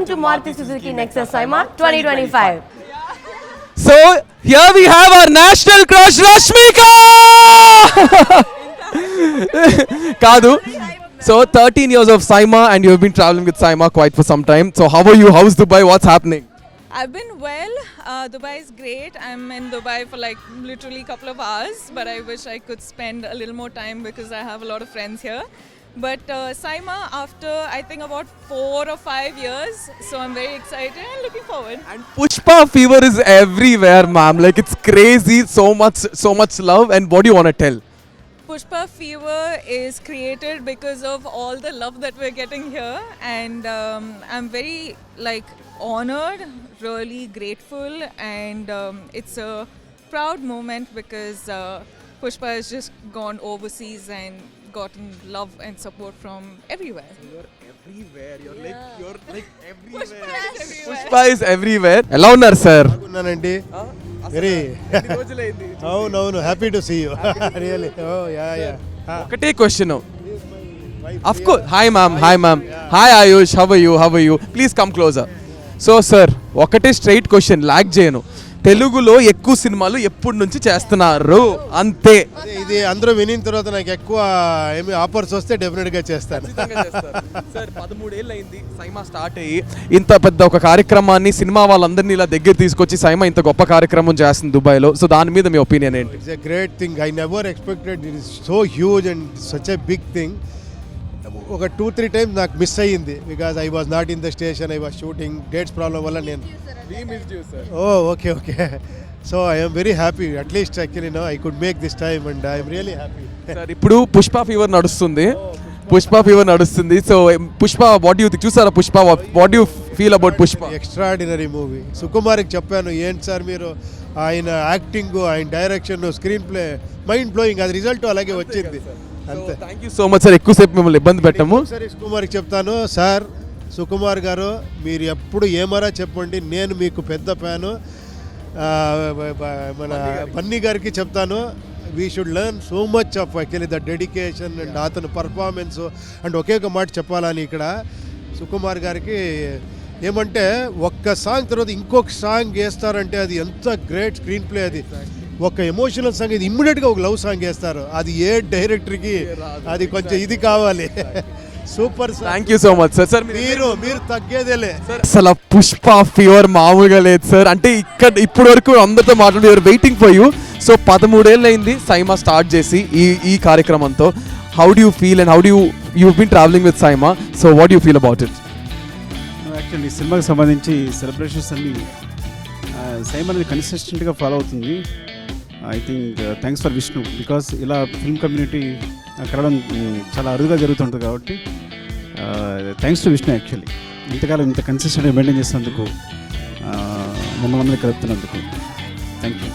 to Maruti Suzuki Nexus SEMA 2025. So here we have our national crush Rashmika. Kadu. So 13 years of SEMA and you have been traveling with SEMA quite for some time. So how are you? How's Dubai? What's happening? I've been well. Dubai is great. I'm in Dubai for like literally a couple of hours, but I wish I could spend a little more time because I have a lot of friends here. But SEMA after I think about 4 or 5 years, so I'm very excited and looking forward. And Pushpa fever is everywhere, ma'am. Like it's crazy, so much love. And what do you want to tell? Pushpa fever is created because of all the love that we're getting here, and I'm very like honored, really grateful, and it's a proud moment because Pushpa has just gone overseas and gotten love and support from everywhere. You're everywhere. You're like everywhere. Pushpa is everywhere. Pushpa is everywhere. Hello, sir. బాగున్నానండి very అవునవును happy to see you really oh yeah yeah ఒకటే question Of course. Hi ma'am. Hi Ayush, how are you? Please come closer. So sir, ఒకటే straight question log చేయను. తెలుగులో ఎక్కువ సినిమాలు ఎప్పటి నుంచి చేస్తున్నారు అంతే. ఇది అందరూ వినిన తర్వాత నాకు ఎక్కువ ఏమి ఆఫర్స్ వస్తే డెఫినెట్గా చేస్తాను. సార్ 13 ఏళ్ళు అయింది సైమా స్టార్ట్ అయ్యి ఇంత పెద్ద ఒక కార్యక్రమాన్ని సినిమా వాళ్ళందరినీ ఇలా దగ్గర తీసుకొచ్చి సైమా ఇంత గొప్ప కార్యక్రమం చేస్తుంది దుబాయ్లో. సో దాని మీద మీ ఒపీనియన్ ఏంటి? It's a great thing. I never expected it is so huge and such a big thing. ఒక 2-3 టైమ్స్ నాకు మిస్ అయ్యింది because I was not in the station. I was shooting dates problem వల్ల నేను okay so I'm very happy at least actually no I could make this time and I'm really happy. Sir ఇప్పుడు Pushpa fever నడుస్తుంది. So Pushpa what you చూసారా? Pushpa what you feel about Pushpa? Extraordinary movie. సుకుమార్కి చెప్పాను ఏంటి sir మీరు ఆయన యాక్టింగ్, ఆయన direction, screenplay mind blowing. అది రిజల్ట్ అలాగే వచ్చింది. అంతే. Thank you so much sir. ఎక్కువసేపు మిమ్మల్ని ఇబ్బంది పెట్టాము. సరే సుకుమార్కి చెప్తాను, సార్ సుకుమార్ గారు మీరు ఎప్పుడు ఏమరా చెప్పండి, నేను మీకు పెద్ద ఫ్యాను. మన బన్నీ గారికి చెప్తాను, we should learn so much of actually the dedication and అతను పర్ఫార్మెన్స్. అండ్ ఒకే ఒక మాట చెప్పాలని ఇక్కడ సుకుమార్ గారికి ఏమంటే ఒక్క సాంగ్ తర్వాత ఇంకొక సాంగ్ వేస్తారంటే అది ఎంత గ్రేట్ స్క్రీన్ ప్లే. అది ఒక ఎమోషనల్ సాంగ్, ఇది ఇమ్మీడియట్గా ఒక లవ్ సాంగ్ వేస్తారు. అది ఏ డైరెక్టర్కి అది కొంచెం ఇది కావాలి. Super. Thank you so much sir. Sir మీరు తగ్గేదేలే. అసలు పుష్ప ఫీవర్ మామూలుగా లేదు సార్. అంటే ఇప్పుడు వరకు అందరితో మాట్లాడి వెయిటింగ్ ఫర్ యూ. సో 13 ఏళ్ళు అయింది సైమా స్టార్ట్ చేసి ఈ కార్యక్రమంతో. How do you feel and how do you been travelling with SIIMA? So what you feel about it? Actually సినిమాకి సంబంధించి సెలబ్రేషన్స్ అన్ని సైమా అనేది కన్సిస్టెంట్గా ఫాలో అవుతుంది. I think thanks for Vishnu because ఇలా ఫిల్మ్ కమ్యూనిటీ కలవడం చాలా అరుదుగా జరుగుతుంటుంది కాబట్టి థ్యాంక్స్ టు విష్ణు. యాక్చువల్లీ ఇంతకాలం ఇంత కన్సిస్టెంట్గా మెయింటైన్ చేసినందుకు మమ్మల్ని కలుపుతున్నందుకు థ్యాంక్ యూ.